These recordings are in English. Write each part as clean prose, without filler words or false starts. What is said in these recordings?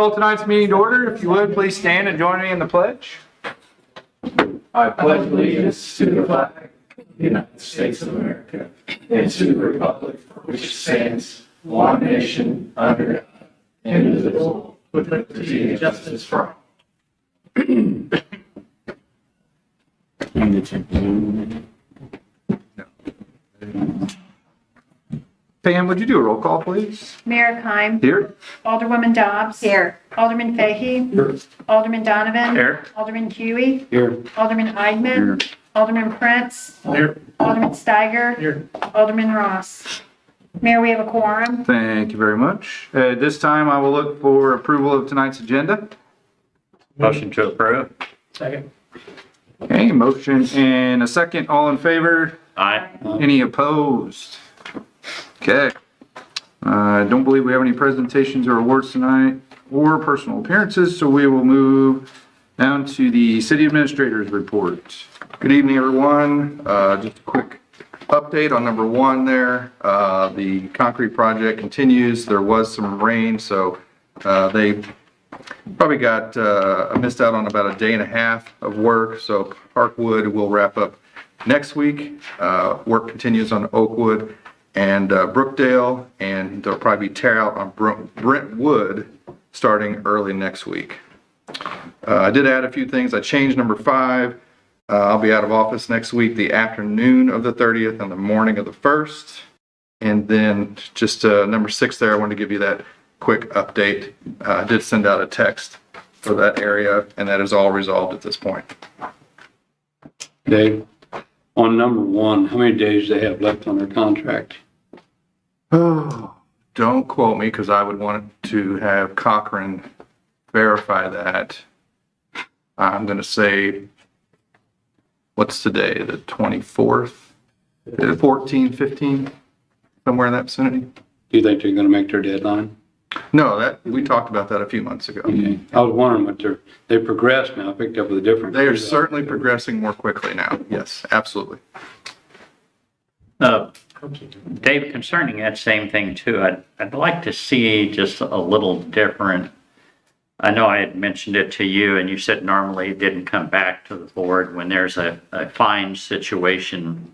call tonight's meeting to order. If you would, please stand and join me in the pledge. I pledge allegiance to the flag of the United States of America and to the republic for which it stands, one nation, under God, indivisible, with liberty and justice for all. Pam, would you do a roll call, please? Mayor Kime. Here. Alderwoman Dobbs. Here. Alderman Fahy. Here. Alderman Donovan. Here. Alderman Huey. Here. Alderman Eidman. Alderman Prince. Here. Alderman Steiger. Here. Alderman Ross. Mayor, we have a quorum. Thank you very much. At this time, I will look for approval of tonight's agenda. Motion to approve. Second. Okay, motion and a second. All in favor? Aye. Any opposed? Okay. I don't believe we have any presentations or awards tonight or personal appearances, so we will move down to the city administrator's report. Good evening, everyone. Just a quick update on number one there. The concrete project continues. There was some rain, so they probably got missed out on about a day and a half of work. So Parkwood will wrap up next week. Work continues on Oakwood and Brookdale, and there'll probably be tear out on Brentwood starting early next week. I did add a few things. I changed number 5. I'll be out of office next week, the afternoon of the 30th and the morning of the 1st. And then just number 6 there, I wanted to give you that quick update. I did send out a text for that area, and that is all resolved at this point. Dave, on number 1, how many days they have left on their contract? Oh, don't quote me because I would want to have Cochran verify that. I'm going to say, what's today, the 24th? 14, 15, somewhere in that vicinity? Do you think they're going to make their deadline? No, we talked about that a few months ago. Okay. I was wondering what they progressed now, picked up with a different. They are certainly progressing more quickly now. Yes, absolutely. Dave, concerning that same thing too, I'd like to see just a little different. I know I had mentioned it to you and you said normally it didn't come back to the board when there's a fine situation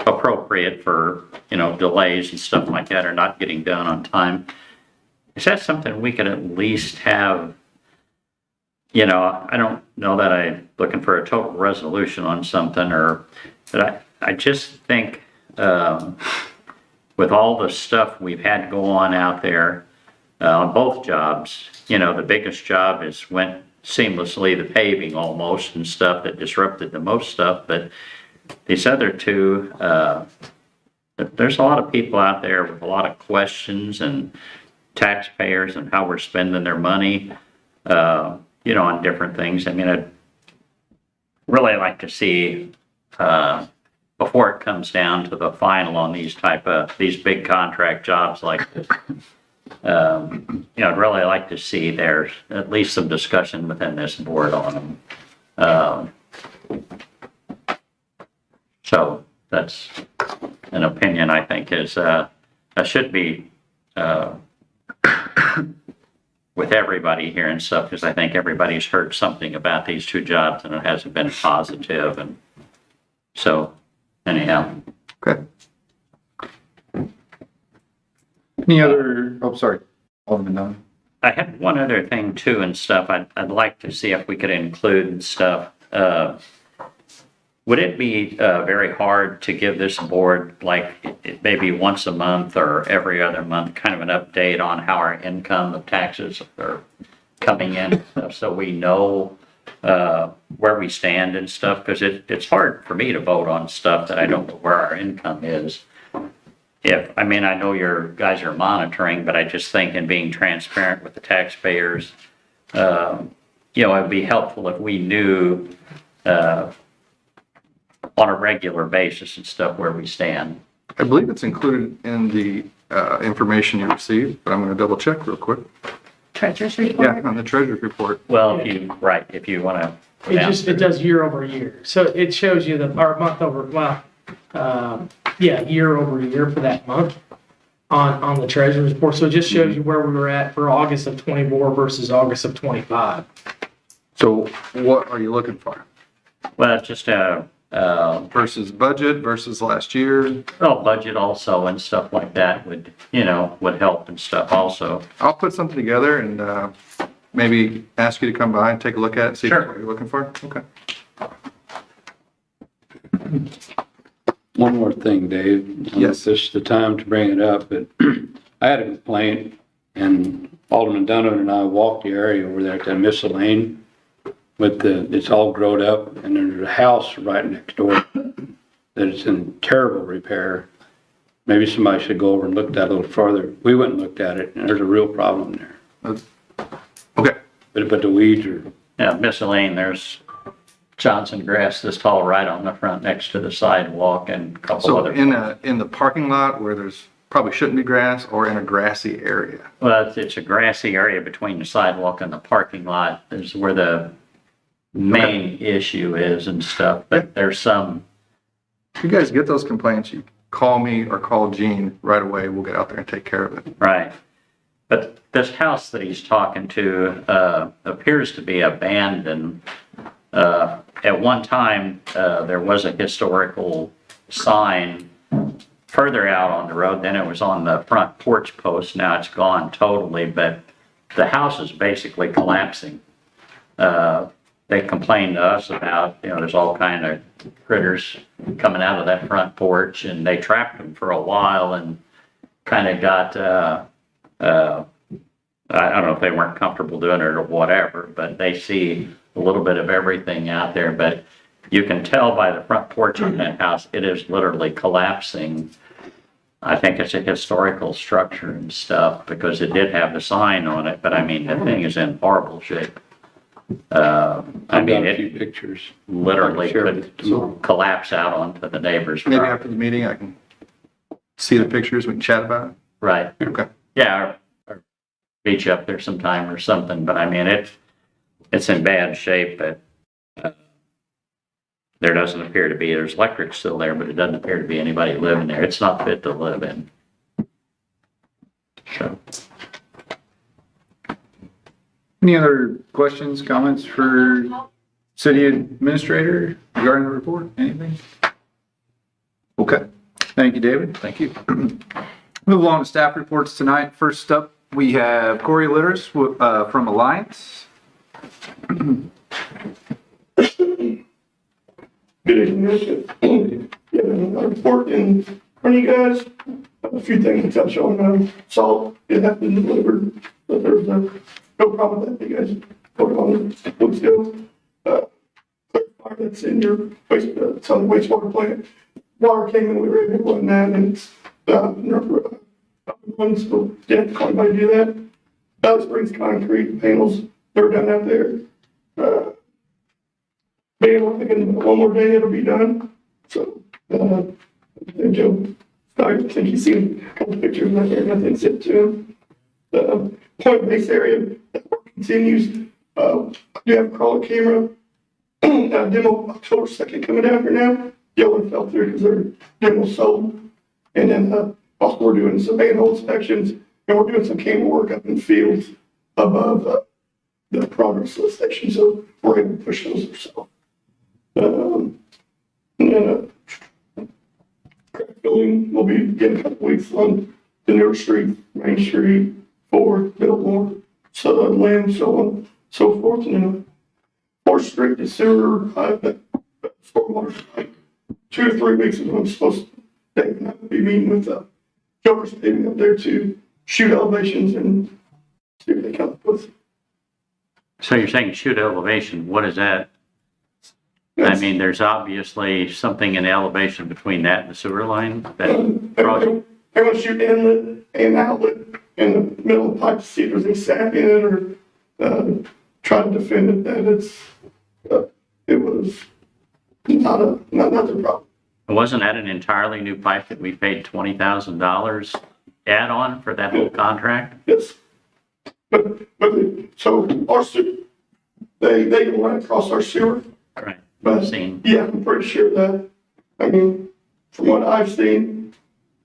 appropriate for, delays and stuff like that or not getting done on time. Is that something we could at least have? I don't know that I'm looking for a total resolution on something but I just think with all the stuff we've had go on out there on both jobs, the biggest job went seamlessly, the paving almost and stuff that disrupted the most stuff, but these other two, there's a lot of people out there with a lot of questions and taxpayers and how we're spending their money, on different things. I mean, I'd really like to see, before it comes down to the final on these big contract jobs like this, I'd really like to see there's at least some discussion within this board on them. So that's an opinion I think should be with everybody here and stuff, because I think everybody's heard something about these two jobs and it hasn't been positive. And so anyhow. Okay. Any other, sorry, Alderman Dunn. I had one other thing too and stuff. I'd like to see if we could include stuff. Would it be very hard to give this board, like maybe once a month or every other month, kind of an update on how our income of taxes are coming in, so we know where we stand and stuff? Because it's hard for me to vote on stuff that I don't know where our income is. I know your guys are monitoring, but I just think in being transparent with the taxpayers, it would be helpful if we knew on a regular basis and stuff where we stand. I believe it's included in the information you received, but I'm going to double check real quick. Treasurer's report. Yeah, on the treasurer's report. Well, if you want to. It does year over year. So it shows you our month over, year over year for that month. on the treasurer's report. So it just shows you where we were at for August of 24 versus August of 25. So what are you looking for? Well, just Versus budget versus last year? well, budget also and stuff like that would, would help and stuff also. I'll put something together and maybe ask you to come by and take a look at it, see if Sure. that's what you're looking for. Okay. One more thing, Dave. I don't know Yes. if this is the time to bring it up, but I had a complaint, and Alderman Donovan and I walked the area over there at that Missile Lane with it's all growed up, and there's a house right next door that is in terrible repair. Maybe somebody should go over and look at that a little further. We went and looked at it, and there's a real problem there. Okay. But the weeds are, Yeah, Miss Elaine, there's Johnson grass this tall right on the front next to the sidewalk and a couple So other. in the parking lot where there's probably shouldn't be grass, or in a grassy area? Well, it's a grassy area between the sidewalk and the parking lot. There's where the main issue is and stuff, but there's some, If you guys get those complaints, you call me or call Gene right away. We'll get out there and take care of it. right. But this house that he's talking to, appears to be abandoned. At one time, there was a historical sign further out on the road, then it was on the front porch post, now it's gone totally, but the house is basically collapsing. They complained to us about, there's all kind of critters coming out of that front porch, and they trapped them for a while and kind of got, I don't know if they weren't comfortable doing it or whatever, but they see a little bit of everything out there, but you can tell by the front porch of that house, it is literally collapsing. I think it's a historical structure and stuff because it did have the sign on it, but I mean, the thing is in horrible shape. I I've mean, got a few it pictures. literally Share could with you tomorrow. collapse out onto the neighbor's Maybe property. after the meeting, I can see the pictures. We can chat about Right, it. Okay. yeah, or beach up there sometime or something, but I mean, it's in bad shape, but there doesn't appear to be, there's electric still there, but it doesn't appear to be anybody living there. It's not fit to live in. So, Any other questions, comments for city administrator regarding the report? Anything? Okay. Thank you, David. Thank you. Move along to staff reports tonight. First up, we have Corey Litters from Alliance. Good evening, yeah, I report in front of you guys. A few things to touch on. Salt, it has been delivered, but there's no problem with that. You guys voted on it weeks ago. Fire that's in your it's on the wastewater plant. Water came in, we were able to run that, and it's so yeah, call anybody to do that. That springs concrete panels, they're done out there. Man, I'm thinking one more day it'll be done. So, and Joe, I think he's seen a couple pictures out there, nothing sent to him. The point base area, that work continues. I do have a crawler camera, demo October 2nd coming down here now. The other one fell through because their demo sold. And then, also we're doing some manhole inspections and we're doing some camera work up in the fields above, the progress lift station. So we're able to push those ourselves. And then, crack filling will be getting a couple weeks on the newer street, Main Street, Ford, Biltmore, so Lamb, so on, so forth. And then 4th Street to sewer, stormwater, like 2 to 3 weeks is when I'm supposed to, Dave and I will be meeting with, Joker's paving up there to shoot elevations and see what they come up with. so you're saying shoot elevation, what is that? I mean, there's obviously something in the elevation between that and the sewer line that project. I want to shoot inlet and outlet in the middle of the pipe to see if there's any sap in it or try to defend it that it was not the problem. Wasn't that an entirely new pipe that we paid $20,000 add-on for that whole contract? Yes. So our sewer, they go right across our sewer. Right. But Seen. yeah, I'm pretty sure that, I mean, from what I've seen,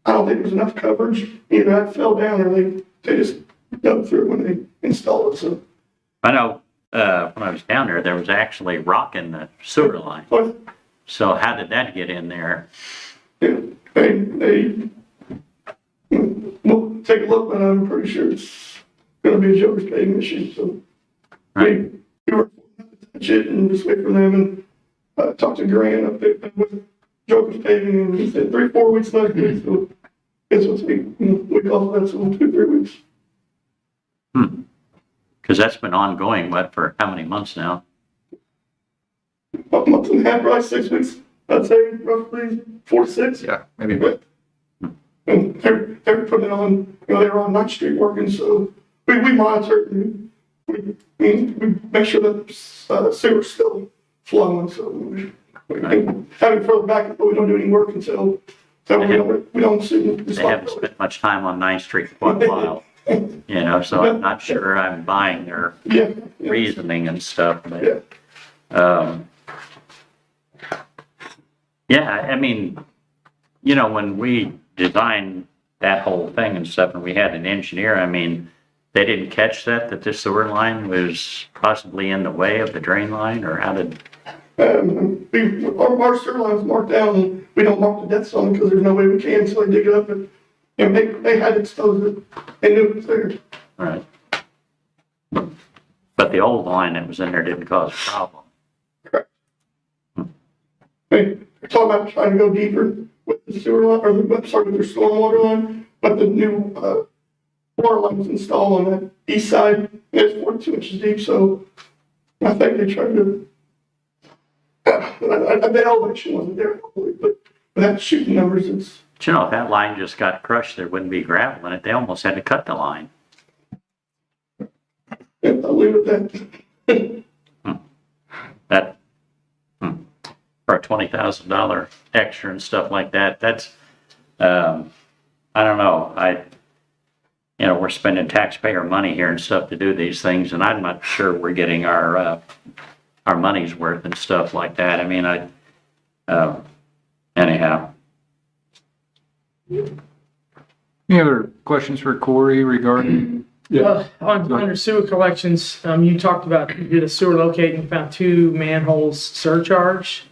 I don't think there's enough coverage. Either that fell down or they just dug through it when they installed it, so. I know, when I was down there, there was actually rock in the sewer line. But, So how did that get in there? yeah, we'll take a look, but I'm pretty sure it's gonna be a Joker's paving issue, so. Right. We were to touch it and just wait for them and, talk to Grant up there with Joker's paving and he said 3-4 weeks left, so. Guess what's we call that, so 2-3 weeks. Because that's been ongoing, what, for how many months now? A month and a half, probably 6 weeks. I'd say roughly 4 to 6. Yeah, maybe, but And they're putting it on, they were on 9th Street working, so we monitor it and we make sure that sewer's still flowing, so we have it further back, but we don't do any work until, so we don't assume They haven't spent much time on 9th Street for quite a while, so I'm not sure I'm buying their Yeah. reasoning and stuff, Yeah. but, yeah, I mean, when we designed that whole thing and stuff, and we had an engineer, I mean, they didn't catch that the sewer line was possibly in the way of the drain line, or how did, Our sewer line's marked down, and we don't mark the depths on it because there's no way we can, so they dig it up and they had exposed it. They knew it was there. all right. But the old line that was in there didn't cause a problem. Correct. They're talking about trying to go deeper with the sewer line, or with their stormwater line, but the new, water line was installed on that east side, and it's 42 inches deep, so I think they tried to, the elevation wasn't there, but without shooting numbers, it's, But if that line just got crushed, there wouldn't be gravel in it. They almost had to cut the line. I'll leave it at that. That, for a $20,000 extra and stuff like that, that's, I don't know. We're spending taxpayer money here and stuff to do these things, and I'm not sure we're getting our money's worth and stuff like that. I mean, anyhow. any other questions for Corey regarding? Under sewer collections, you talked about, you did a sewer locate and found 2 manholes surcharge.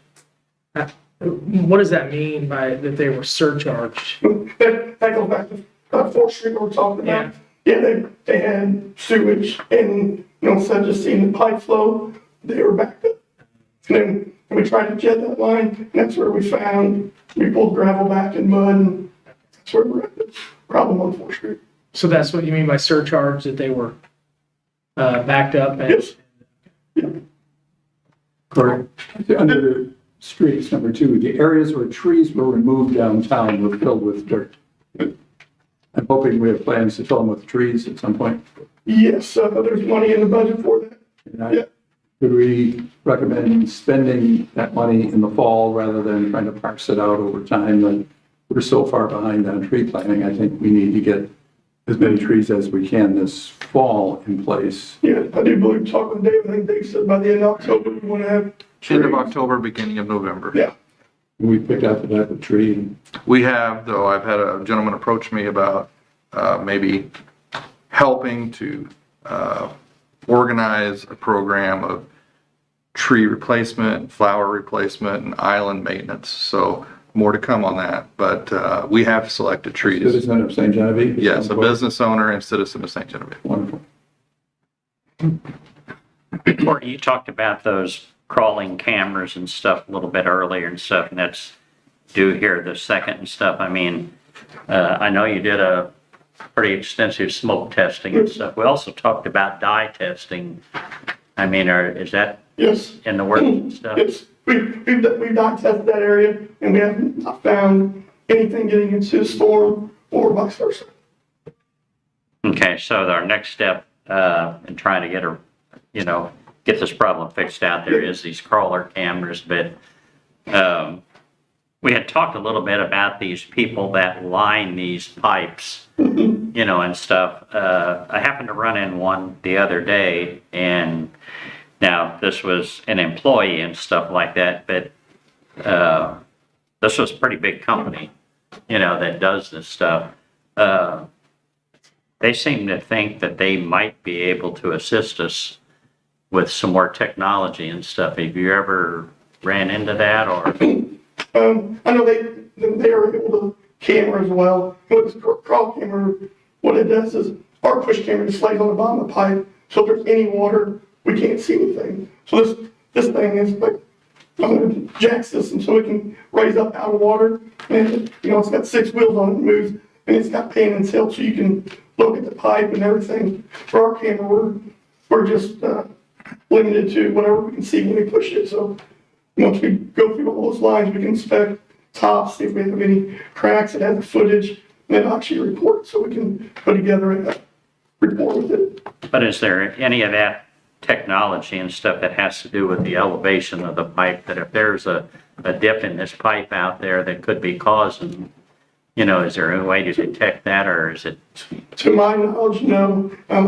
What does that mean by that they were surcharged? That goes back to 4th Street we were talking about. Yeah, they had sewage and, instead of just seeing the pipe flow, they were backed up. And then we tried to jet that line, and that's where we pulled gravel back and mud, and that's where we're at, the problem on 4th Street. So that's what you mean by surcharge, that they were backed up? And, Yes. Yeah. Correct. Under the streets, number 2, the areas where trees were removed downtown were filled with dirt. I'm hoping we have plans to fill them with trees at some point. Yes, there's money in the budget for that. Yeah. Could we recommend spending that money in the fall rather than trying to parse it out over time? And we're so far behind on tree planting. I think we need to get as many trees as we can this fall in place. Yeah, I do believe, talking to Dave, I think Dave said by the end of October, we want to have trees. End of October, beginning of November. Yeah. We picked out the type of tree. We have, though, I've had a gentleman approach me about maybe helping to organize a program of tree replacement, flower replacement, and island maintenance. So more to come on that, but we have selected trees. Citizen of St. Genevieve? Yes, a business owner and citizen of St. Genevieve. Wonderful. Courtney, you talked about those crawling cameras and stuff a little bit earlier and stuff, and that's due here the 2nd and stuff. I mean, I know you did a pretty extensive smoke testing and stuff. We also talked about dye testing. I mean, is that Yes. in the works and stuff? Yes, we've dye tested that area, and we haven't not found anything getting into the storm or vice versa. Okay, so our next step in trying to get this problem fixed out there is these crawler cameras, but we had talked a little bit about these people that line these pipes, and stuff. I happened to run in one the other day, and now this was an employee and stuff like that, but this was a pretty big company. that does this stuff. They seem to think that they might be able to assist us with some more technology and stuff. Have you ever ran into that or? I know they are able to camera as well. With this crawl camera, what it does is our push camera just lays on the bottom of the pipe. So if there's any water, we can't see anything. So this thing is like a jack system, so it can raise up out of water. And it's got 6 wheels on it, and moves, and it's got pan and tilt, so you can look at the pipe and everything. For our camera, we're just limited to whatever we can see when we push it. So once we go through all those lines, we can inspect tops, see if we have any cracks. It has the footage, and it actually reports, so we can put together a report with it. But is there any of that technology and stuff that has to do with the elevation of the pipe, that if there's a dip in this pipe out there that could be causing, is there a way to detect that, or is it? To my knowledge, no. I'm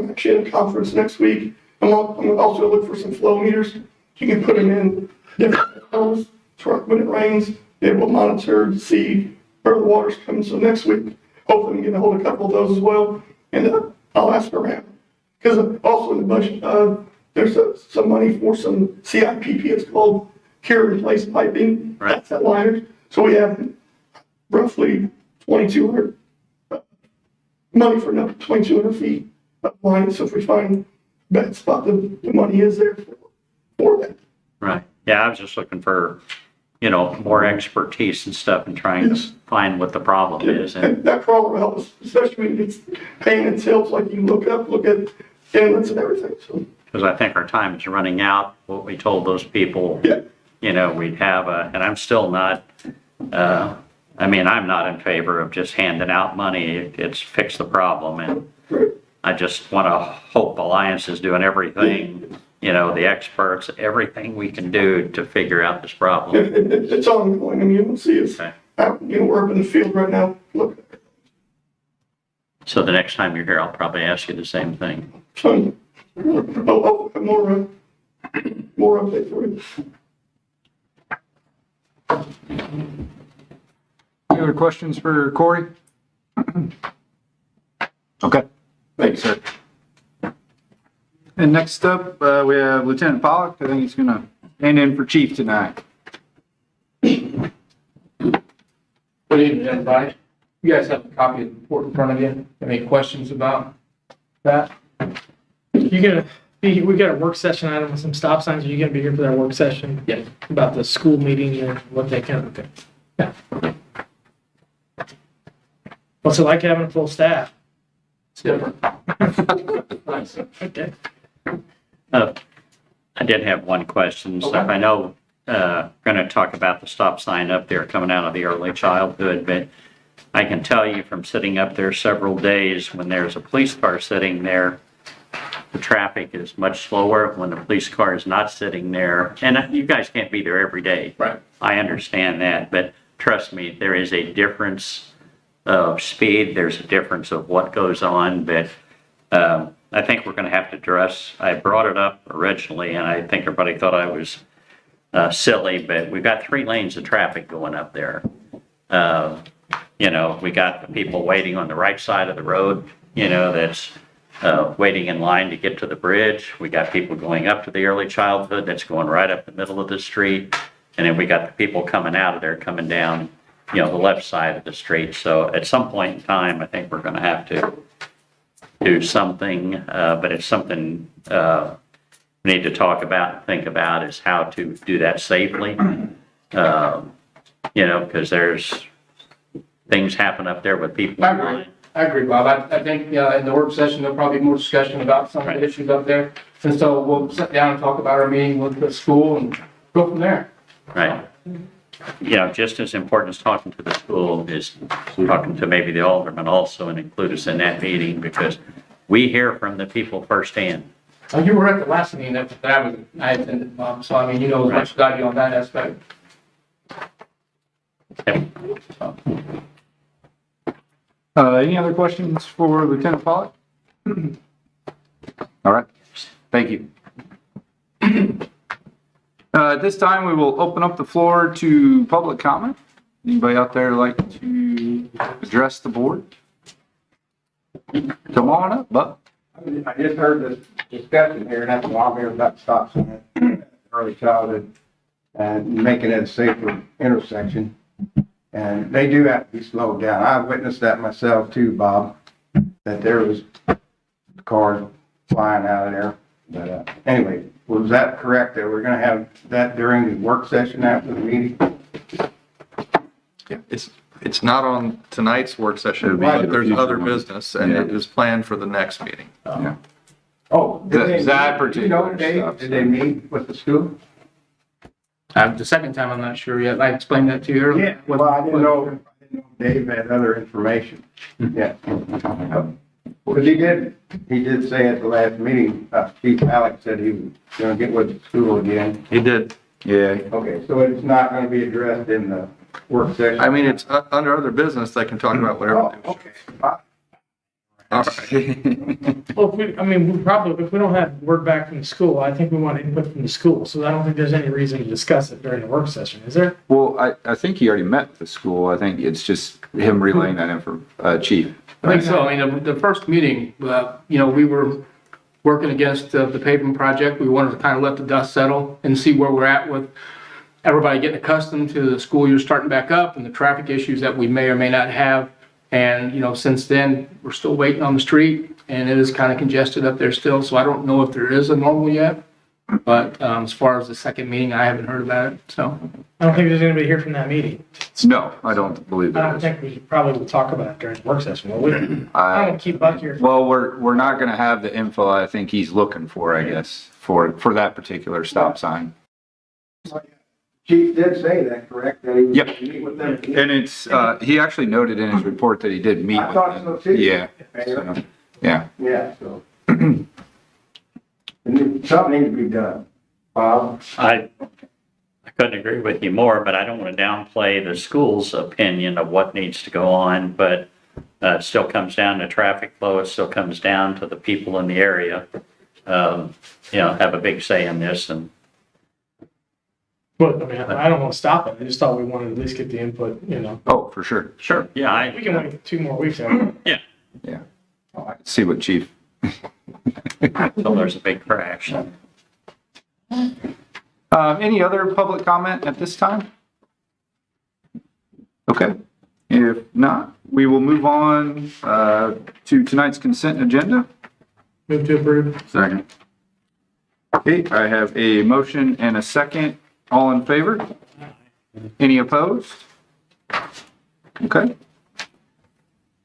actually at a conference next week. I'm also going to look for some flow meters. You can put them in different holes, so when it rains, it will monitor to see where the water's coming. So next week, hopefully we can get a hold of a couple of those as well. And I'll ask around. Because also in the budget, there's some money for some CIPP, it's called cure and replace piping. Right. That's that liners. So we have roughly 2,200 money for another 2,200 feet of line. So if we find a bad spot, the money is there for that. Right. Yeah, I was just looking for, more expertise and stuff and trying to find what the problem is. And that crawler will help us, especially when it's pan and tilts, like you can look at inlets and everything, so. Because I think our time is running out. What we told those people, we'd have and I'm still not, I'm not in favor of just handing out money. It's fix the problem. And I just want to hope Alliance is doing everything, the experts, everything we can do to figure out this problem. It's ongoing. I mean, you don't see us, Okay. we're up in the field right now, look. So the next time you're here, I'll probably ask you the same thing. So, more update for you. Any other questions for Corey? Okay, thanks, sir. And next up, we have Lieutenant Pollock. I think he's gonna stand in for Chief tonight. Good evening, everybody. You guys have a copy of the report in front of you. Any questions about that? We got a work session item with some stop signs. Are you gonna be here for that work session? Yeah. About the school meeting and what they can, okay. Yeah. What's it like having a full staff? It's different. Nice. Okay. I did have one question. So Okay. I know, going to talk about the stop sign up there coming out of the early childhood, but I can tell you from sitting up there several days, when there's a police car sitting there, the traffic is much slower when the police car is not sitting there. And you guys can't be there every day. Right. I understand that, but trust me, there is a difference of speed. There's a difference of what goes on, but I think we're going to have to address, I brought it up originally, and I think everybody thought I was silly, but we've got 3 lanes of traffic going up there. We got the people waiting on the right side of the road, that's waiting in line to get to the bridge. We got people going up to the early childhood that's going right up the middle of the street. And then we got the people coming out of there, coming down, the left side of the street. So at some point in time, I think we're going to have to do something, but it's something we need to talk about and think about, is how to do that safely. Because there's things happen up there with people. I agree, Bob. I think in the work session, there'll probably be more discussion about some of Right. the issues up there. And so we'll sit down and talk about our meeting with the school and go from there. Right. Just as important as talking to the school is talking to maybe the aldermen also, and include us in that meeting, because we hear from the people firsthand. You were at the last meeting that I attended, Bob, so I mean, you know as much as I do on that aspect. Any other questions for Lieutenant Pollock? All right, thank you. At this time, we will open up the floor to public comment. Anybody out there like to address the board? Come on up, Buck. I just heard this discussion here, and that's why I'm here about stop sign, early childhood, and making it a safer intersection. And they do have to be slowed down. I witnessed that myself too, Bob, that there was cars flying out of there. But anyway, was that correct that we're gonna have that during the work session after the meeting? Yeah, it's not on tonight's work session, but there's other business, and it is planned for the next meeting. Oh, That you know, particular Dave, stuff. did they meet with the school? The second time, I'm not sure yet. I explained that to you earlier. Yeah, well, I didn't know Dave had other information. Yeah. Because he did say at the last meeting, Chief Alex said he was gonna get with the school again. He did. Yeah, Okay, so it's not gonna be addressed in the work session? I mean, it's under other business, they can talk about whatever. Oh, they wish. okay. All right. Well, if we don't have word back from the school, I think we want input from the school. So I don't think there's any reason to discuss it during the work session, is there? well, I think he already met with the school. I think it's just him relaying that info, chief. I think so. I mean, the first meeting, you know, we were working against the paving project. We wanted to kind of let the dust settle and see where we're at with everybody getting accustomed to the school year starting back up and the traffic issues that we may or may not have. And, you know, since then, we're still waiting on the street and it is kind of congested up there still. So I don't know if there is a normal yet. But as far as the second meeting, I haven't heard about it, so. I don't think there's anybody here from that meeting. No, I don't believe I that don't is. think we probably will talk about it during the work session, will we? I don't want to keep Buck here. Well, we're not gonna have the info I think he's looking for, I guess, for that particular stop sign. Chief did say that, correct? That he was Yep. gonna meet with them? And it's, he actually noted in his report that he did meet I with thought so them. too. Yeah, so, yeah. Yeah, so. Something needs to be done. Bob? I couldn't agree with you more, but I don't want to downplay the school's opinion of what needs to go on, but it still comes down to traffic flow, it still comes down to the people in the area, you know, have a big say in this, and But, I mean, I don't want to stop it. I just thought we wanted to at least get the input, you know. Oh, for sure. sure, yeah, We can wait 2 more weeks. haven't we? Yeah. See what chief. so there's a big crash. Any other public comment at this time? Okay, if not, we will move on to tonight's consent agenda. Move to approve. Second. Okay, I have a motion and a second. All in favor? Any opposed? Okay.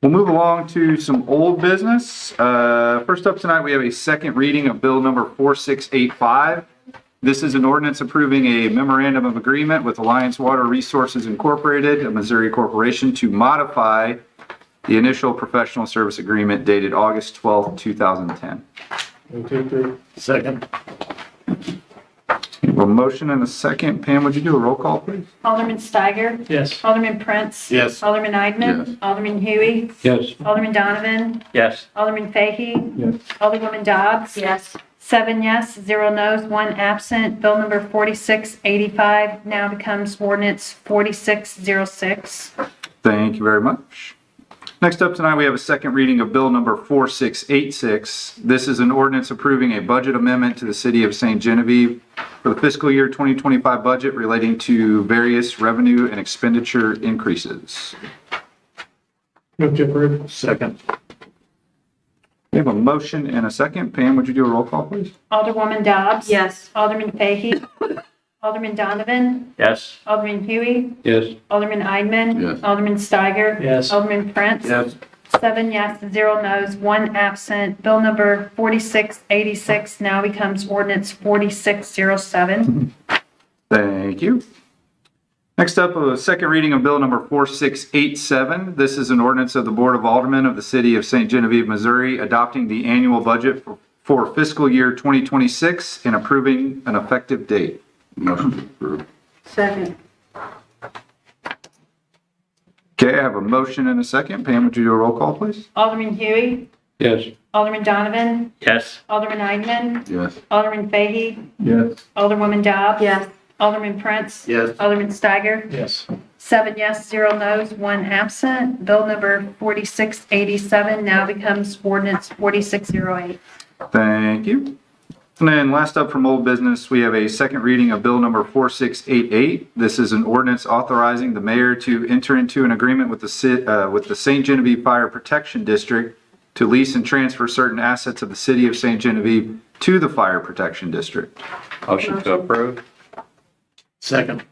We'll move along to some old business. First up tonight, we have a second reading of Bill number 4685. This is an ordinance approving a memorandum of agreement with Alliance Water Resources Incorporated, a Missouri corporation, to modify the initial professional service agreement dated August 12th, 2010. Move to approve. Second. We have a motion and a second. Pam, would you do a roll call, please? Alderman Steiger. Yes. Alderman Prince. Yes. Alderman Eidman. Yes. Alderman Huey. Yes, Alderman Donovan. Yes, Alderman Fahy. Yes. Alderwoman Dobbs. Yes. 7 yes, 0 no's, 1 absent. Bill number 4685 now becomes ordinance 4606. Thank you very much. Next up tonight, we have a second reading of Bill number 4686. This is an ordinance approving a budget amendment to the City of St. Genevieve for the fiscal year 2025 budget relating to various revenue and expenditure increases. Move to approve. Second. We have a motion and a second. Pam, would you do a roll call, please? Alderwoman Dobbs. Yes. Alderman Fahy. Alderman Donovan. yes, Alderman Huey. yes, Alderman Eidman. Yes. Alderman Steiger. Yes. Alderman Prince. Yes. 7 yes, 0 no's, 1 absent. Bill number 4686 now becomes ordinance 4607. Thank you. Next up, a second reading of Bill number 4687. This is an ordinance of the Board of Aldermen of the City of St. Genevieve, Missouri, adopting the annual budget for fiscal year 2026 and approving an effective date. Motion approved. Second. Okay, I have a motion and a second. Pam, would you do a roll call, please? Alderman Huey. yes, Alderman Donovan. yes, Alderman Eidman. Yes. Alderman Fahy. Yes. Alderwoman Dobbs. Yes. Alderman Prince. Yes. Alderman Steiger. Yes. 7 yes, 0 no's, 1 absent. Bill number 4687 now becomes ordinance 4608. Thank you. And then last up from old business, we have a second reading of bill number 4688. This is an ordinance authorizing the mayor to enter into an agreement with the St. Genevieve Fire Protection District to lease and transfer certain assets of the city of St. Genevieve to the Fire Protection District. Motion to approve? Second.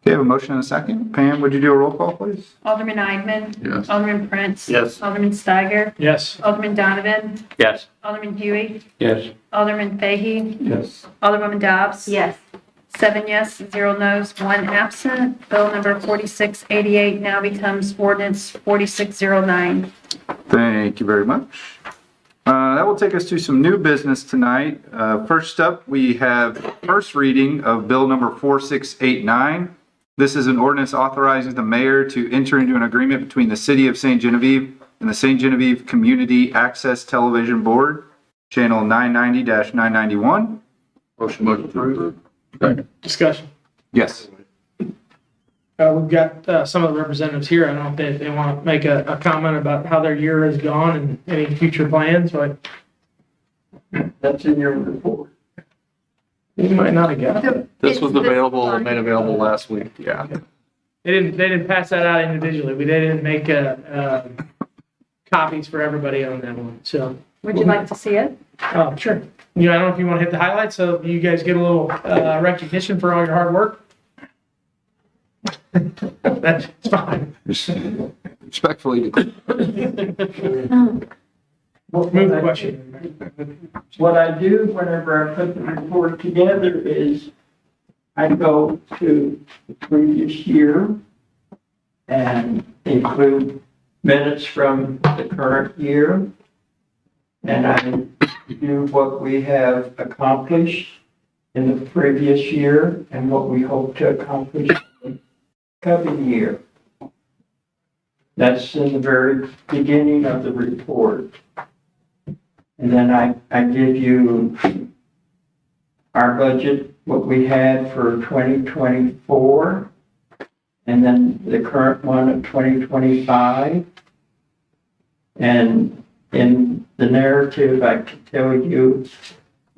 Okay, I have a motion and a second. Pam, would you do a roll call, please? Alderman Eidman. Yes. Alderman Prince. Yes. Alderman Steiger. Yes. Alderman Donovan. Yes. Alderman Huey. Yes. Alderman Fahy. Yes. Alderwoman Dobbs. Yes. 7 yes, 0 no's, 1 absent. Bill number 4688 now becomes ordinance 4609. Thank you very much. That will take us to some new business tonight. First up, we have first reading of bill number 4689. This is an ordinance authorizing the mayor to enter into an agreement between the city of St. Genevieve and the St. Genevieve Community Access Television Board, channel 990-991. Motion approved. Discussion. Yes. We've got some of the representatives here. I don't know if they want to make a comment about how their year has gone and any future plans, but That's in your report. you might not have got it. This was available, made available last week. Yeah. They didn't pass that out individually. They didn't make copies for everybody on that one, so. Would you like to see it? Sure. I don't know if you want to hit the highlights so you guys get a little recognition for all your hard work. That's fine. Respectfully declare. Move the question. What I do whenever I put the report together is I go to the previous year and include minutes from the current year. And I do what we have accomplished in the previous year and what we hope to accomplish in the coming year. That's in the very beginning of the report. And then I give you our budget, what we had for 2024, and then the current one of 2025. And in the narrative, I can tell you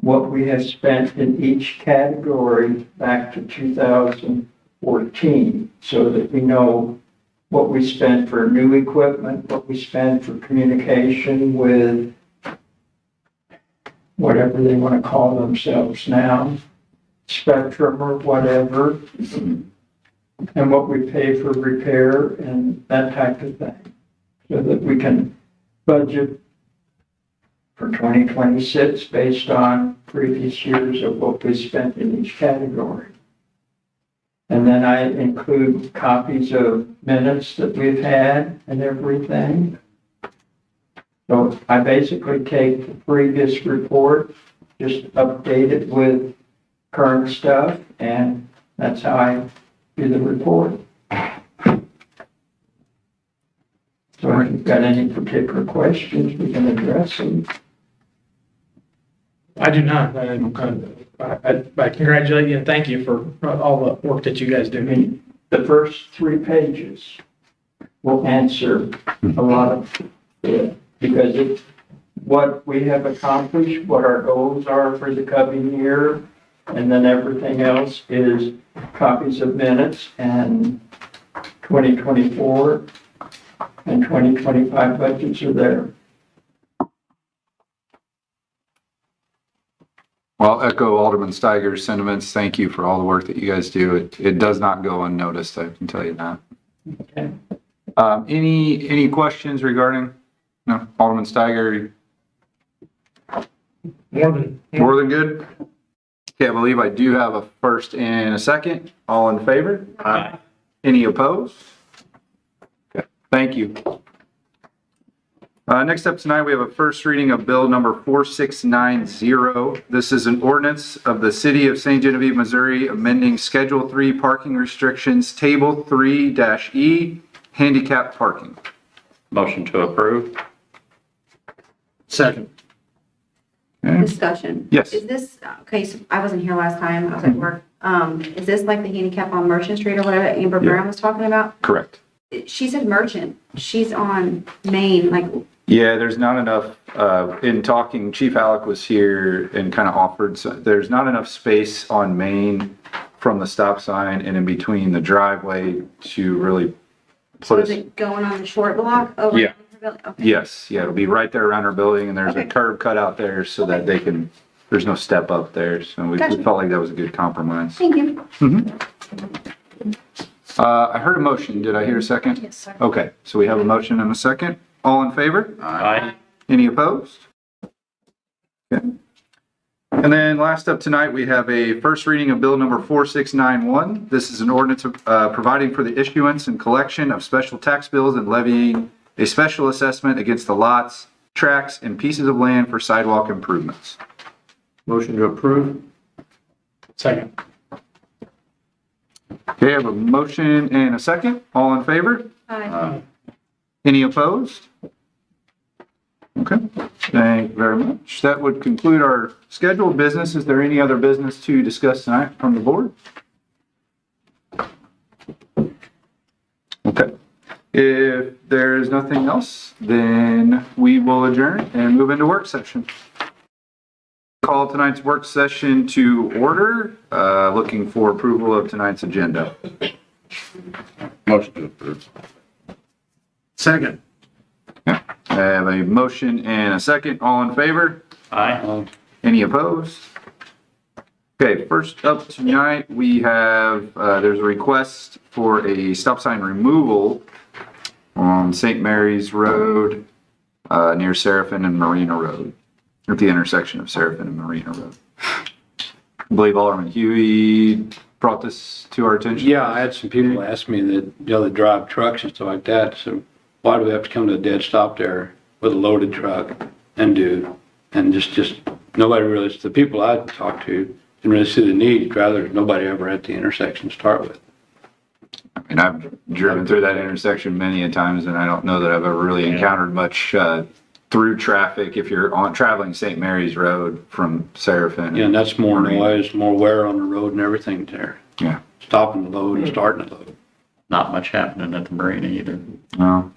what we have spent in each category back to 2014, so that we know what we spent for new equipment, what we spent for communication with whatever they want to call themselves now, Spectrum or whatever, and what we pay for repair and that type of thing, so that we can budget for 2026 based on previous years of what we spent in each category. And then I include copies of minutes that we've had and everything. So I basically take the previous report, just update it with current stuff, and that's how I do the report. So if you've got any particular questions, we can address them. I do not. I congratulate you and thank you for all the work that you guys I do. mean, the first 3 pages will answer a lot of it, because it's what we have accomplished, what our goals are for the coming year, and then everything else is copies of minutes and 2024 and 2025 budgets are there. Well, I'll echo Alderman Steiger's sentiments. Thank you for all the work that you guys do. It does not go unnoticed, I can tell you that. Okay. Any questions regarding, no, Alderman Steiger, More than good? Okay, I believe I do have a first and a second. All in favor? Aye. Any opposed? Okay, thank you. Next up tonight, we have a first reading of bill number 4690. This is an ordinance of the city of St. Genevieve, Missouri, amending Schedule 3 parking restrictions, Table 3-E, handicap parking. Motion to approve? Second. Discussion. Yes. Is this, okay, so I wasn't here last time, I was at work. Is this like the handicap on Merchant Street or whatever Amber Brown was talking about? Correct. She said Merchant. She's on Main, like, Yeah, there's not enough, in talking, Chief Alec was here and kind of offered, there's not enough space on Main from the stop sign and in between the driveway to really so put is us. it going on the short block over? Yeah. her building? Okay. Yes, yeah, it'll be right there around our building and there's a Okay. curb cut out there so that they can, there's no step up there. So we Gotcha. felt like that was a good compromise. Thank you. I heard a motion. Did I hear a second? Yes, sir. Okay, so we have a motion and a second. All in favor? Aye. Any opposed? Okay. And then last up tonight, we have a first reading of bill number 4691. This is an ordinance providing for the issuance and collection of special tax bills and levying a special assessment against the lots, tracts, and pieces of land for sidewalk improvements. Motion to approve? Second. Okay, I have a motion and a second. All in favor? Aye. Any opposed? Okay, thank you very much. That would conclude our scheduled business. Is there any other business to discuss tonight from the board? Okay. If there's nothing else, then we will adjourn and move into work session. Call tonight's work session to order, looking for approval of tonight's agenda. Motion to approve. Second. I have a motion and a second. All in favor? Aye. Any opposed? Okay, first up tonight, we have, there's a request for a stop sign removal on St. Mary's Road, near Seraphin and Marina Road, at the intersection of Seraphin and Marina Road. I believe Alderman Huey brought this to our attention. Yeah, I had some people ask me that drive trucks and stuff like that, so why do we have to come to a dead stop there with a loaded truck and just, nobody really, the people I talked to didn't really see the need, rather nobody ever at the intersection to start with. I mean, I've driven through that intersection many a times and I don't know that I've ever really encountered much, through traffic if you're traveling St. Mary's Road from Seraphin. Yeah, and that's more noise, more wear on the road and everything there. Yeah. Stopping the load and starting the load. Not much happening at the marina either. No.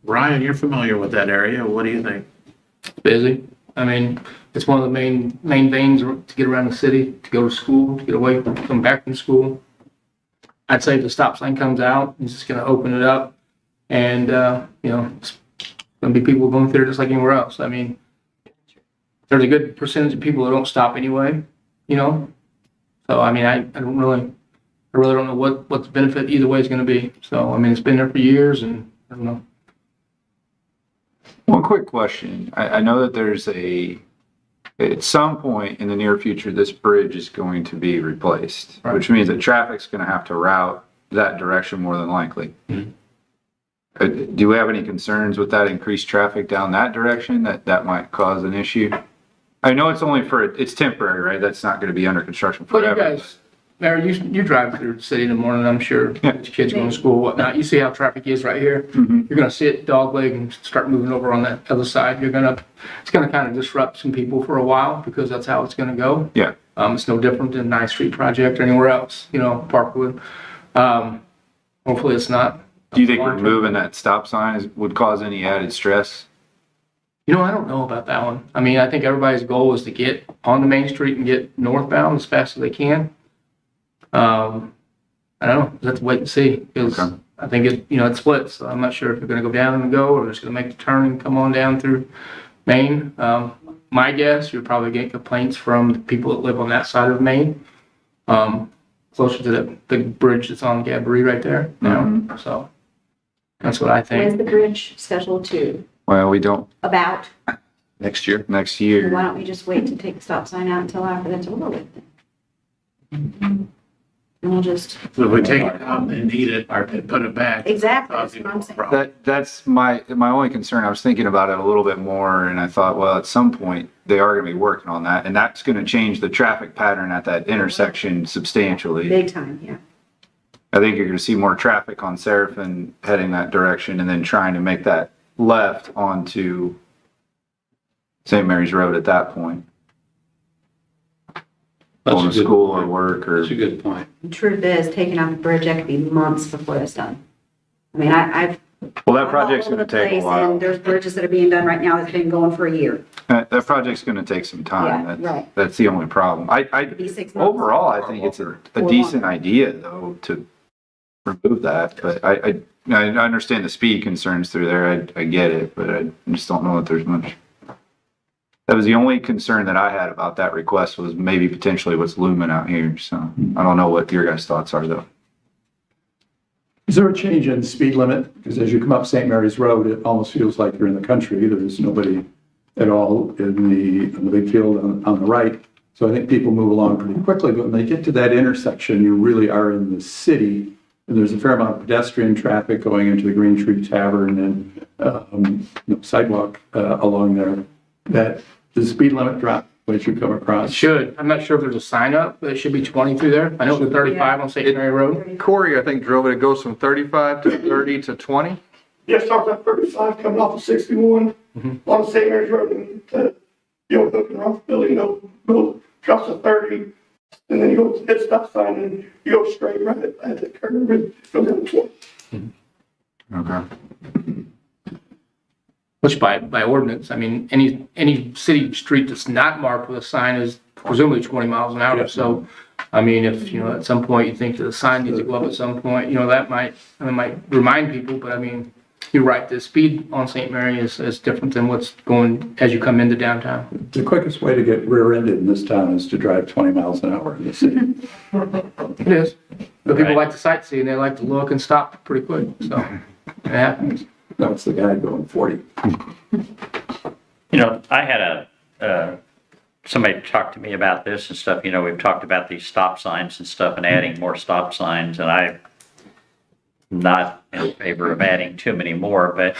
Ryan, you're familiar with that area. What do you think? Busy. I mean, it's one of the main veins to get around the city, to go to school, to get away, come back from school. I'd say if the stop sign comes out, it's just gonna open it up. And, it's gonna be people going through just like anywhere else. I mean, there's a good percentage of people that don't stop anyway, So, I mean, I really don't know what the benefit either way is gonna be. So, I mean, it's been there for years and I don't know. One quick question. I know that there's at some point in the near future, this bridge is going to be replaced, Right. which means that traffic's going to have to route that direction more than likely. Do we have any concerns with that increased traffic down that direction that might cause an issue? I know it's temporary, right? That's not going to be under construction But forever. you guys, Mary, you drive through the city in the morning, I'm sure, Yeah. with your kids going to school, whatnot. You see how traffic is right here. Mhm. You're gonna see it dogleg and start moving over on that other side. It's gonna kind of disrupt some people for a while because that's how it's gonna go. Yeah. It's no different than Ninth Street project or anywhere else, Parkwood. Hopefully it's not. Do you think removing that stop sign would cause any added stress? I don't know about that one. I mean, I think everybody's goal is to get on the main street and get northbound as fast as they can. I don't know. Let's wait and see. Because Okay. I think it splits. So I'm not sure if they're going to go down and go or they're just going to make the turn and come on down through Maine. My guess, you're probably getting complaints from the people that live on that side of Maine, closer to the big bridge that's on Gabourey right there now. So that's what I When's think. the bridge scheduled to Well, we don't about? Next year. next year. Why don't we just wait to take the stop sign out until after that's over with? And we'll just, So if we take it out and need it, or put it back. exactly, cause that's you what I'm more saying. problem. That's my only concern. I was thinking about it a little bit more and I thought, well, at some point they are going to be working on that and that's going to change the traffic pattern at that intersection substantially. Big time, yeah. I think you're going to see more traffic on Seraphin heading that direction and then trying to make that left onto St. Mary's Road at that point. That's going a to good school or point. work or. That's a good point. The truth is, taking out the bridge, that could be months before that's done. I mean, I've. Well, that I'm project's all over gonna the take a place, while. And there's bridges that are being done right now that's been going for a year. That project's gonna take some time. Yeah, right. That's the only problem. Could be 6 months. Overall, I think it's a Or decent longer. idea though, to remove that, but I understand the speed concerns through there. I get it, but I just don't know that there's much. That was the only concern that I had about that request was maybe potentially what's looming out here. So I don't know what your guys' thoughts are though. Is there a change in speed limit? Because as you come up St. Mary's Road, it almost feels like you're in the country. There's nobody at all in the big field on the right. So I think people move along pretty quickly, but when they get to that intersection, you really are in the city. And there's a fair amount of pedestrian traffic going into the Green Tree Tavern and sidewalk along there. That the speed limit drop as you come across. It should. I'm not sure if there's a sign up, but it should be 20 through there. I know it's 35 on St. Mary Road. Corey, I think, drove it. It goes from 35 to 30 to 20. Yeah, starts at 35 coming off of 61 on St. Mary's Road and, hooking off Billy, go across to 30. And then you go hit stop sign and you go straight right at the curve and go down to 20. Okay. Which by ordinance, I mean, any city street that's not marked with a sign is presumably 20 miles an hour. Yeah. So, I mean, if, at some point you think that the sign needs to go up at some point, that might remind people, but I mean, you're right, the speed on St. Mary is different than what's going as you come into downtown. The quickest way to get rear-ended in this town is to drive 20 miles an hour in the city. It is. But people Right. like to sightsee and they like to look and stop pretty quick, so it happens. That's the guy going 40. I had somebody talk to me about this and stuff, we've talked about these stop signs and stuff and adding more stop signs, and I'm not in favor of adding too many more, but,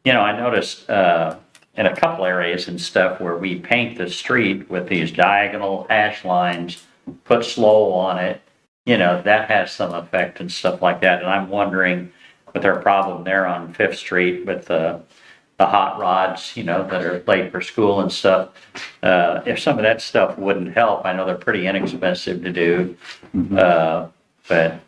I noticed, in a couple areas and stuff where we paint the street with these diagonal hash lines, put slow on it, that has some effect and stuff like that, and I'm wondering, with our problem there on Fifth Street with the hot rods, that are late for school and stuff, if some of that stuff wouldn't help, I know they're pretty inexpensive to do, but,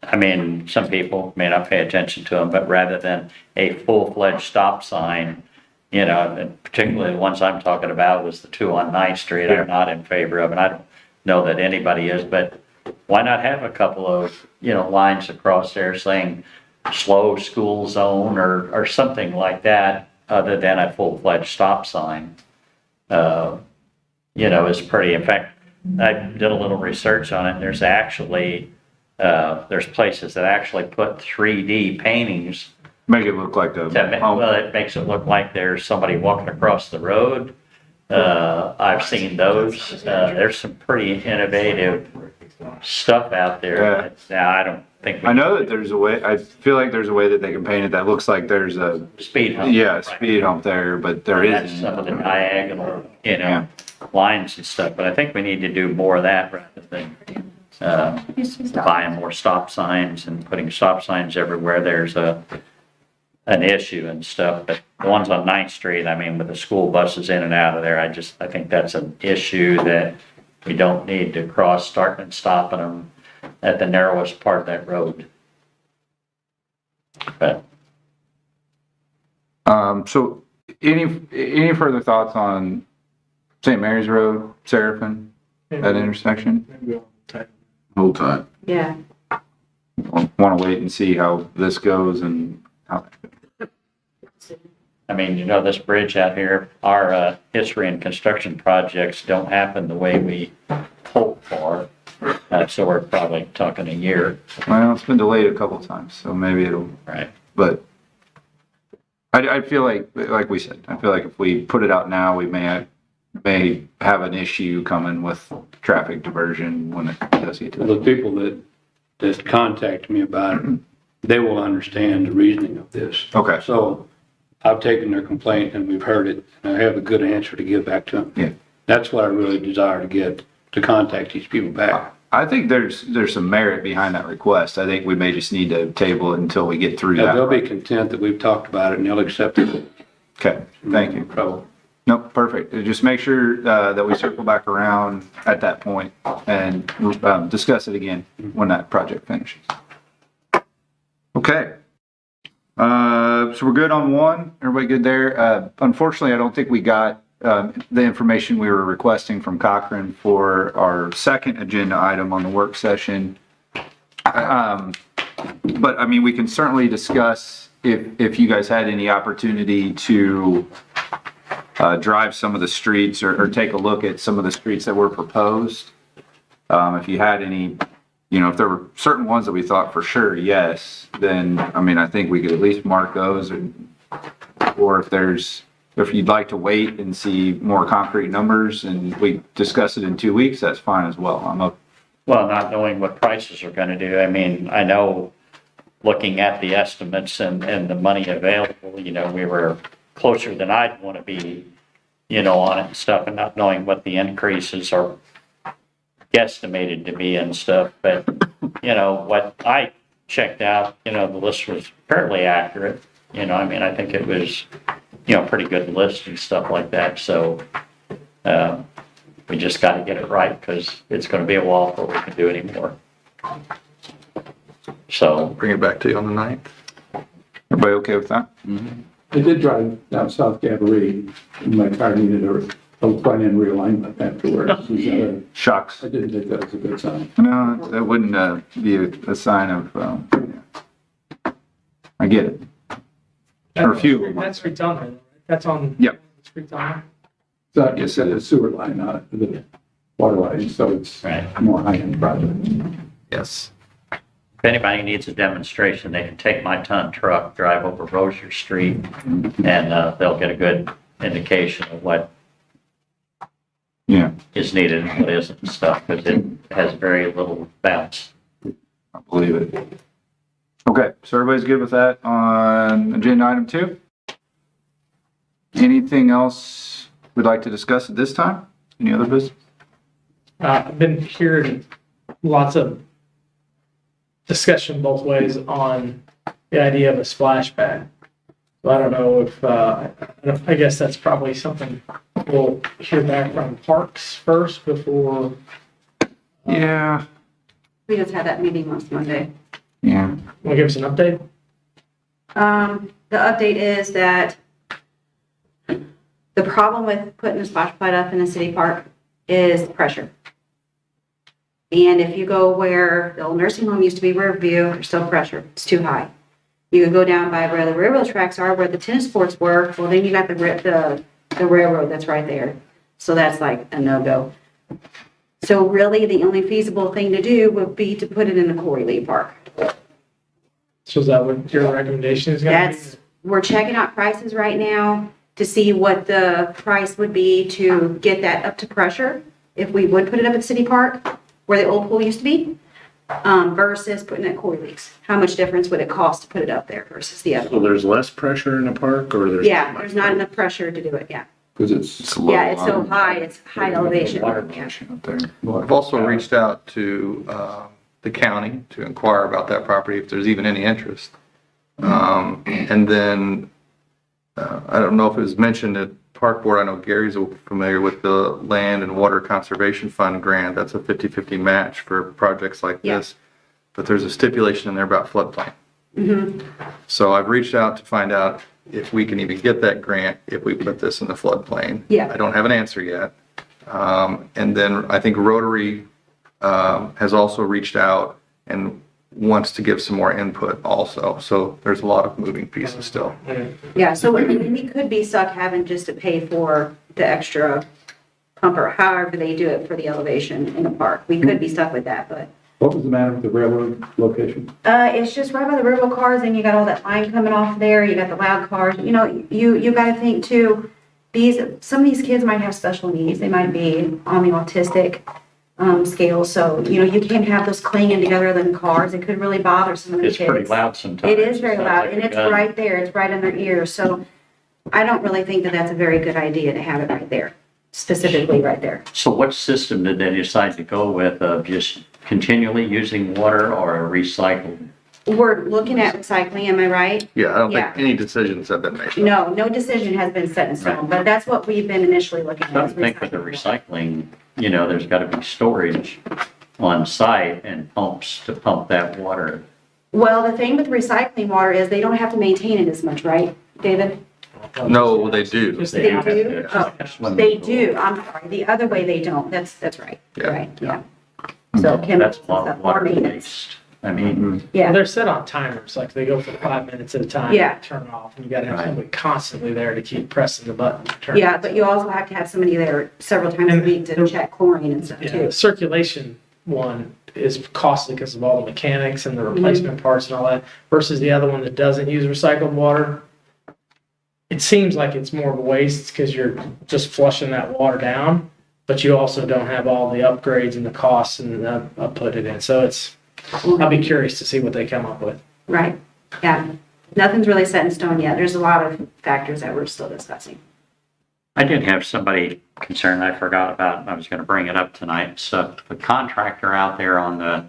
I mean, some people may not pay attention to them, but rather than a full-fledged stop sign, and particularly the ones I'm talking about was the two on Ninth Street, I'm not in favor of, and I don't know that anybody is, but why not have a couple of, lines across there saying slow school zone or something like that, other than a full-fledged stop sign, is pretty, in fact, I did a little research on it, and there's actually, there's places that actually put 3D paintings. Make it look like a. Well, it makes it look like there's somebody walking across the road. I've seen those. There's some pretty innovative stuff out there. Now, I don't think. I know that there's a way, I feel like there's a way that they can paint it that looks like there's a. Speed hump. Yeah, speed hump there, but there That's isn't. some of the diagonal, lines and stuff, but I think we need to do more of that rather than, buying more stop signs and putting stop signs everywhere there's an issue and stuff, but the ones on Ninth Street, I mean, with the school buses in and out of there, I think that's an issue that we don't need to cross, starting and stopping them at the narrowest part of that road. But So any further thoughts on St. Mary's Road, Seraphin, that intersection? Hold tight. Yeah. Want to wait and see how this goes and how. I mean, this bridge out here, our history and construction projects don't happen the way we hope for. So we're probably talking a year. Well, it's been delayed a couple times, so maybe it'll. Right. But I feel like we said, I feel like if we put it out now, we may have an issue coming with traffic diversion when it does get to The that. people that contact me about it, they will understand the reasoning of this. Okay. So I've taken their complaint and we've heard it, and I have a good answer to give back to them. Yeah. That's what I really desire to get, to contact these people back. I think there's some merit behind that request. I think we may just need to table it until we get through Yeah, that. they'll be content that we've talked about it and they'll accept it. Okay, thank you. Trouble. Nope, perfect. Just make sure that we circle back around at that point and discuss it again when that project finishes. Okay. So we're good on one. Everybody good there? Unfortunately, I don't think we got the information we were requesting from Cochran for our second agenda item on the work session. But I mean, we can certainly discuss if you guys had any opportunity to drive some of the streets or take a look at some of the streets that were proposed. If you had any, you know, if there were certain ones that we thought for sure, yes, then, I mean, I think we could at least mark those. Or if you'd like to wait and see more concrete numbers and we discuss it in 2 weeks, that's fine as well. Well, not knowing what prices are gonna do, I mean, I know, looking at the estimates and the money available, you know, we were closer than I'd want to be, you know, on it and stuff, and not knowing what the increases are guesstimated to be and stuff, but, you know, what I checked out, you know, the list was fairly accurate, you know, I mean, I think it was, you know, pretty good list and stuff like that, so, we just gotta get it right, because it's gonna be a while before we can do any more. So. Bring it back to you on the 9th. Everybody okay with that? I did drive down South Gabourey, and my car needed a front-end realignment afterwards. Shocks. I didn't think that was a good sign. No, that wouldn't be a sign of, I get it. Or a few of them. That's street on there. That's on. Yep. Street on So I guess a sewer line, not the water line, so it's Right. more high-end project. Yes. If anybody needs a demonstration, they can take my ton truck, drive over Rozier Street, and they'll get a good indication of what Yeah, is needed and what isn't and stuff, because it has very little bounce. I believe it. Okay, so everybody's good with that on agenda item 2? Anything else we'd like to discuss at this time? Any other business? I've been hearing lots of discussion both ways on the idea of a splash pad. So I don't know if, I guess that's probably something we'll hear back from parks first before. Yeah, We just had that meeting last Monday. yeah. Want to give us an update? The update is that the problem with putting a splash pad up in a city park is pressure. And if you go where the old nursing home used to be, Riverview, there's still pressure. It's too high. You can go down by where the railroad tracks are, where the tennis courts were. Well, then you got the railroad that's right there. So that's like a no-go. So really, the only feasible thing to do would be to put it in the Corey Lee Park. So is that what your recommendation is going to be? We're checking out prices right now to see what the price would be to get that up to pressure, if we would put it up at City Park, where the old pool used to be, versus putting it at Corey Leaks. How much difference would it cost to put it up there versus the other So one? there's less pressure in the park or there's? Yeah, there's not enough pressure to do it, yeah. Because it's low. Yeah, it's so high, it's high elevation. Water Yeah. pollution up there. I've also reached out to the county to inquire about that property, if there's even any interest. And then, I don't know if it was mentioned at Park Board, I know Gary's familiar with the Land and Water Conservation Fund grant. That's a 50-50 match for projects like Yeah. this. But there's a stipulation in there about floodplain. So I've reached out to find out if we can even get that grant if we put this in the floodplain. Yeah. I don't have an answer yet. And then I think Rotary has also reached out and wants to give some more input also. So there's a lot of moving pieces still. Yeah, so we could be stuck having just to pay for the extra pumper, however they do it for the elevation in the park. We could be stuck with that, but What was the matter with the railroad location? it's just right by the railroad cars, and you got all that line coming off there, you got the loud cars, you know, you gotta think too, some of these kids might have special needs, they might be on the autistic scale, so, you know, you can't have those clinging together in cars, it could really bother some of the kids. It's pretty loud sometimes. It is very Sounds loud, like and a it's gun. right there, it's right in their ears, so I don't really think that that's a very good idea to have it right there, specifically right there. So what system did they decide to go with, of just continually using water or a recycled We're looking at recycling, am I right? Yeah, I don't think Yeah. any decisions have been made. No decision has been set in stone, but that's what we've been initially looking I at. is think with the recycling. recycling, there's gotta be storage on site and pumps to pump that water. Well, the thing with recycling water is they don't have to maintain it as much, right, David? No, they do. Just They the do? It's Oh, like a swimming they pool. do, I'm sorry, the other way they don't, that's right, Yeah. right, yeah. So chemicals and That's stuff, or water maintenance, waste. I mean, yeah. They're set on timers, like they go for 5 minutes at a time. Yeah. Turn it off, and you gotta have Right. somebody constantly there to keep pressing the button. to turn Yeah, it. but you also have to have somebody there several times a And week to the- check chlorine and stuff Yeah, too. the circulation one is costly because of all the mechanics and the replacement parts and all that, versus the other one that doesn't use recycled water. It seems like it's more of a waste because you're just flushing that water down, but you also don't have all the upgrades and the costs and put it in. So I'll be curious to see what they come up with. Right, yeah. Nothing's really set in stone yet. There's a lot of factors that we're still discussing. I did have somebody concerned I forgot about, I was gonna bring it up tonight. So the contractor out there on the,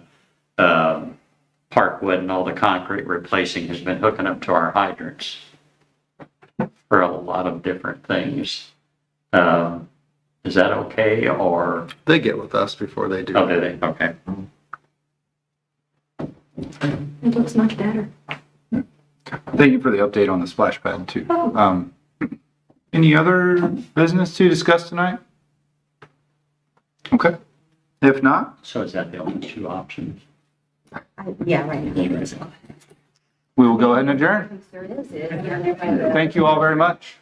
Parkwood and all the concrete replacing has been hooking up to our hydrants for a lot of different things. Is that okay, or, They get with us before they do. oh, do they? Okay. It looks much better. Thank you for the update on the splash pad too. Oh. Any other business to discuss tonight? Okay. If not, So is that the only two options? Yeah, right now. we will go ahead and adjourn. There is. Thank you all very much.